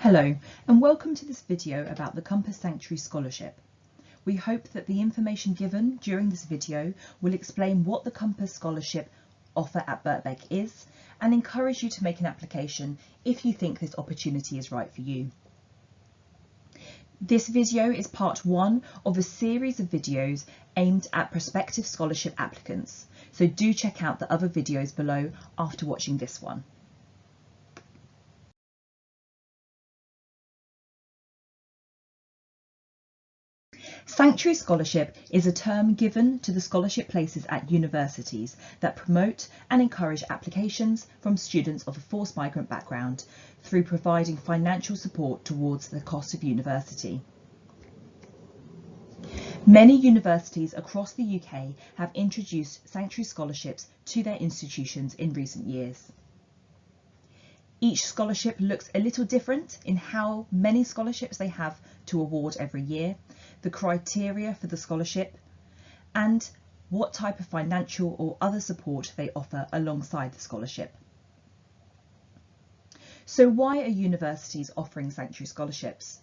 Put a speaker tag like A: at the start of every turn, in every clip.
A: Hello and welcome to this video about the Compass Sanctuary Scholarship. We hope that the information given during this video will explain what the Compass Scholarship offer at Birkbeck is and encourage you to make an application if you think this opportunity is right for you. This video is part one of a series of videos aimed at prospective scholarship applicants, so do check out the other videos below after watching this one. Sanctuary Scholarship is a term given to the scholarship places at universities that promote and encourage applications from students of a forced migrant background through providing financial support towards the cost of university. Many universities across the UK have introduced Sanctuary Scholarships to their institutions in recent years. Each scholarship looks a little different in how many scholarships they have to award every year, the criteria for the scholarship, and what type of financial or other support they offer alongside the scholarship. So why are universities offering Sanctuary Scholarships?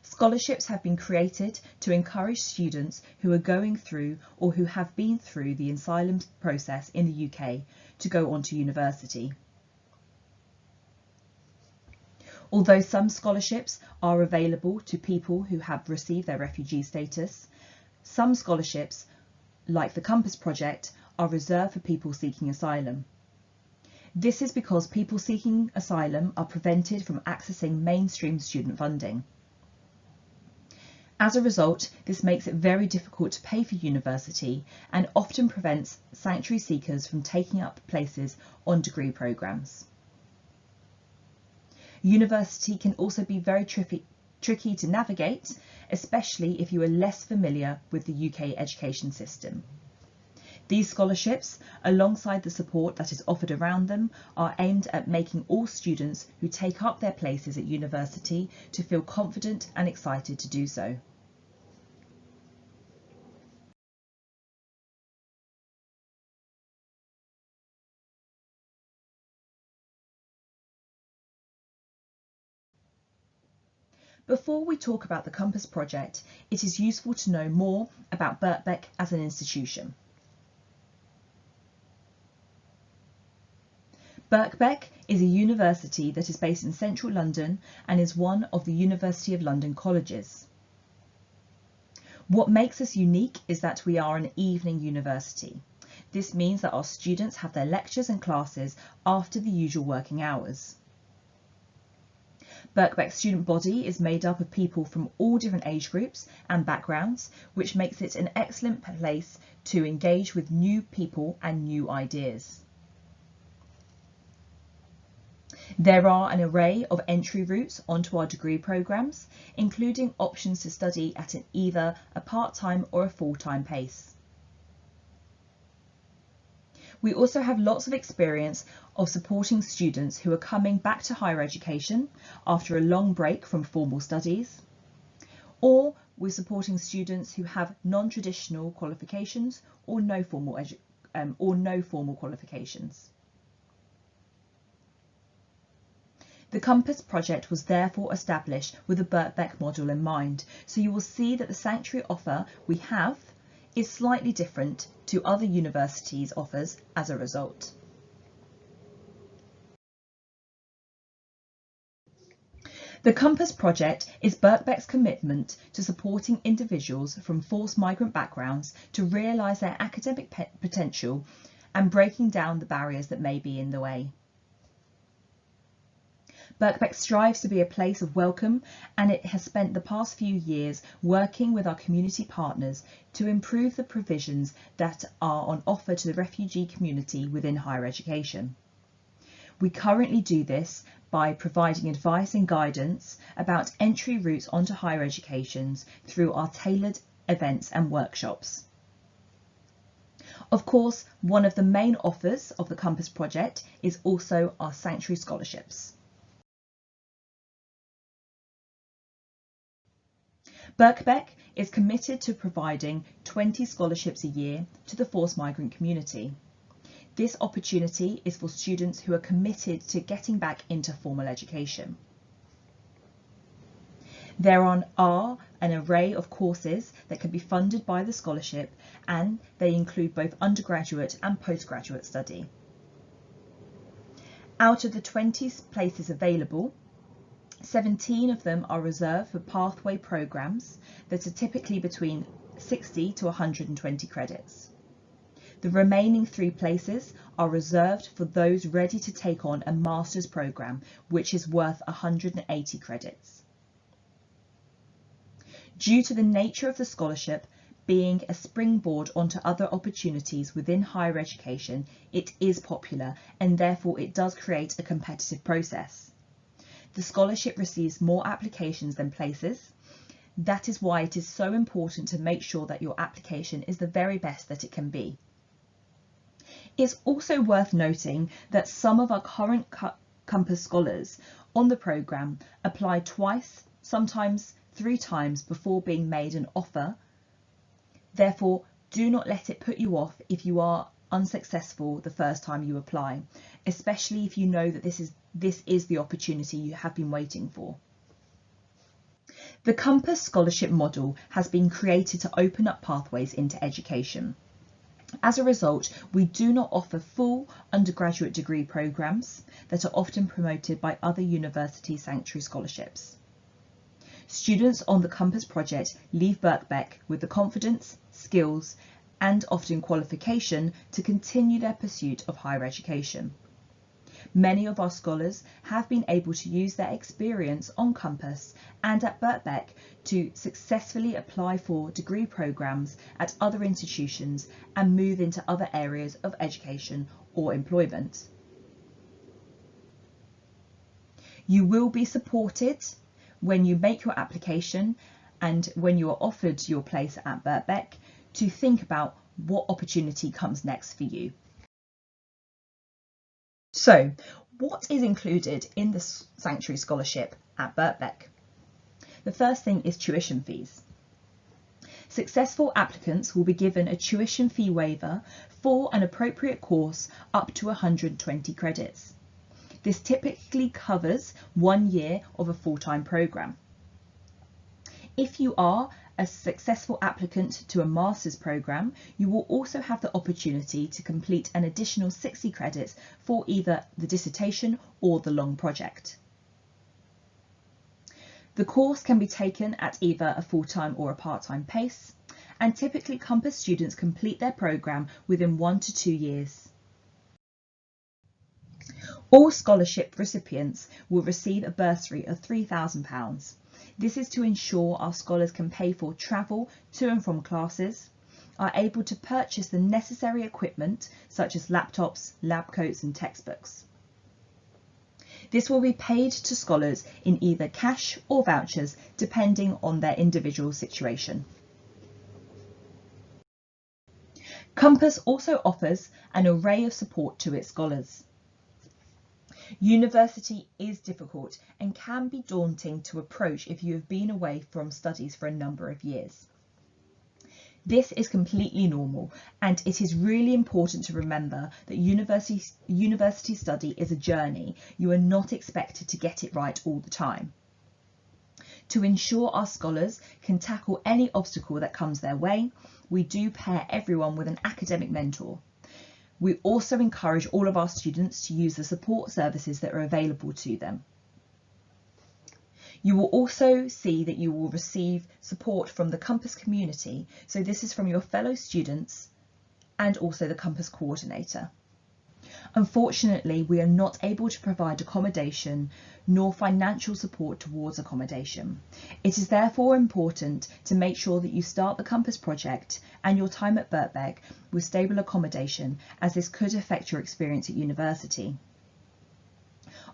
A: Scholarships have been created to encourage students who are going through or who have been through the asylum process in the UK to go on to university. Although some scholarships are available to people who have received their refugee status, some scholarships, like the Compass Project, are reserved for people seeking asylum. This is because people seeking asylum are prevented from accessing mainstream student funding. As a result, this makes it very difficult to pay for university and often prevents sanctuary seekers from taking up places on degree programmes. University can also be very tricky to navigate, especially if you are less familiar with the UK education system. These scholarships, alongside the support that is offered around them, are aimed at making all students who take up their places at university to feel confident and excited to do so. Before we talk about the Compass Project, it is useful to know more about Birkbeck as an institution. Birkbeck is a university that is based in central London and is one of the University of London colleges. What makes us unique is that we are an evening university. This means that our students have their lectures and classes after the usual working hours. Birkbeck's student body is made up of people from all different age groups and backgrounds, which makes it an excellent place to engage with new people and new ideas. There are an array of entry routes onto our degree programmes, including options to study at either a part-time or a full-time pace. We also have lots of experience of supporting students who are coming back to higher education after a long break from formal studies, or we're supporting students who have non-traditional qualifications or no formal qualifications. The Compass Project was therefore established with the Birkbeck model in mind, so you will see that the sanctuary offer we have is slightly different to other universities' offers as a result. The Compass Project is Birkbeck's commitment to supporting individuals from forced migrant backgrounds to realise their academic potential and breaking down the barriers that may be in the way. Birkbeck strives to be a place of welcome, and it has spent the past few years working with our community partners to improve the provisions that are on offer to the refugee community within higher education. We currently do this by providing advice and guidance about entry routes onto higher educations through our tailored events and workshops. Of course, one of the main offers of the Compass Project is also our Sanctuary Scholarships. Birkbeck is committed to providing 20 scholarships a year to the forced migrant community. This opportunity is for students who are committed to getting back into formal education. There are an array of courses that can be funded by the scholarship, and they include both undergraduate and postgraduate study. Out of the 20 places available, 17 of them are reserved for pathway programmes that are typically between 60 to 120 credits. The remaining 3 places are reserved for those ready to take on a master's programme, which is worth 180 credits. Due to the nature of the scholarship being a springboard onto other opportunities within higher education, it is popular, and therefore it does create a competitive process. The scholarship receives more applications than places. That is why it is so important to make sure that your application is the very best that it can be. It's also worth noting that some of our current Compass scholars on the programme apply twice, sometimes 3 times before being made an offer. Therefore, do not let it put you off if you are unsuccessful the first time you apply, especially if you know that this is the opportunity you have been waiting for. The Compass scholarship model has been created to open up pathways into education. As a result, we do not offer full undergraduate degree programmes that are often promoted by other university sanctuary scholarships. Students on the Compass project leave Birkbeck with the confidence, skills, and often qualification to continue their pursuit of higher education. Many of our scholars have been able to use their experience on Compass and at Birkbeck to successfully apply for degree programmes at other institutions and move into other areas of education or employment. You will be supported when you make your application and when you are offered your place at Birkbeck to think about what opportunity comes next for you. So, what is included in the Sanctuary Scholarship at Birkbeck? The first thing is tuition fees. Successful applicants will be given a tuition fee waiver for an appropriate course up to 120 credits. This typically covers 1 year of a full-time programme. If you are a successful applicant to a master's programme, you will also have the opportunity to complete an additional 60 credits for either the dissertation or the long project. The course can be taken at either a full-time or a part-time pace, and typically Compass students complete their programme within 1 to 2 years. All scholarship recipients will receive a bursary of £3,000. This is to ensure our scholars can pay for travel to and from classes, are able to purchase the necessary equipment such as laptops, lab coats and textbooks. This will be paid to scholars in either cash or vouchers depending on their individual situation. Compass also offers an array of support to its scholars. University is difficult and can be daunting to approach if you have been away from studies for a number of years. This is completely normal, and it is really important to remember that university study is a journey. You are not expected to get it right all the time. To ensure our scholars can tackle any obstacle that comes their way, we do pair everyone with an academic mentor. We also encourage all of our students to use the support services that are available to them. You will also see that you will receive support from the Compass community, so this is from your fellow students and also the Compass coordinator. Unfortunately, we are not able to provide accommodation nor financial support towards accommodation. It is therefore important to make sure that you start the Compass project and your time at Birkbeck with stable accommodation, as this could affect your experience at university.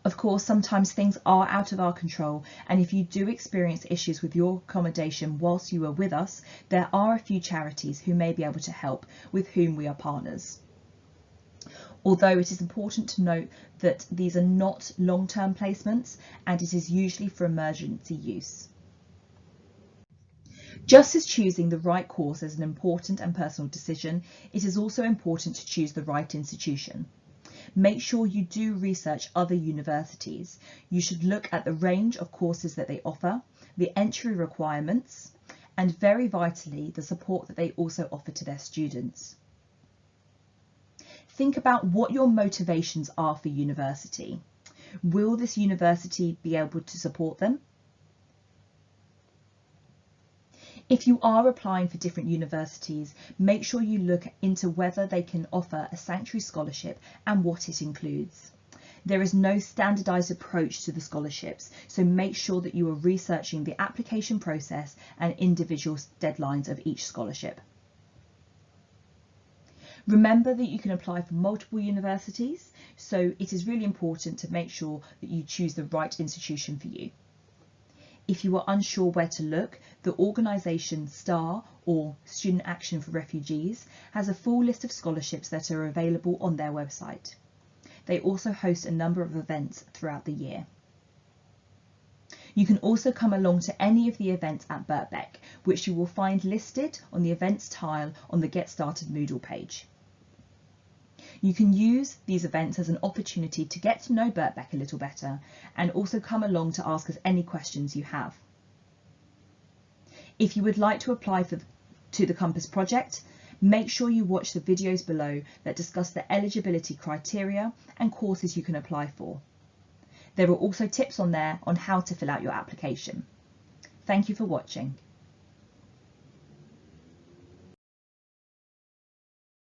A: Of course, sometimes things are out of our control, and if you do experience issues with your accommodation whilst you are with us, there are a few charities who may be able to help, with whom we are partners. Although it is important to note that these are not long-term placements and it is usually for emergency use. Just as choosing the right course is an important and personal decision, it is also important to choose the right institution. Make sure you do research other universities. You should look at the range of courses that they offer, the entry requirements, and very vitally, the support that they also offer to their students. Think about what your motivations are for university. Will this university be able to support them? If you are applying for different universities, make sure you look into whether they can offer a sanctuary scholarship and what it includes. There is no standardised approach to the scholarships, so make sure that you are researching the application process and individual deadlines of each scholarship. Remember that you can apply for multiple universities, so it is really important to make sure that you choose the right institution for you. If you are unsure where to look, the organisation STAR, or Student Action for Refugees, has a full list of scholarships that are available on their website. They also host a number of events throughout the year. You can also come along to any of the events at Birkbeck, which you will find listed on the events tile on the Get Started Moodle page. You can use these events as an opportunity to get to know Birkbeck a little better and also come along to ask us any questions you have. If you would like to apply to the Compass project, make sure you watch the videos below that discuss the eligibility criteria and courses you can apply for. There are also tips on there on how to fill out your application. Thank you for watching.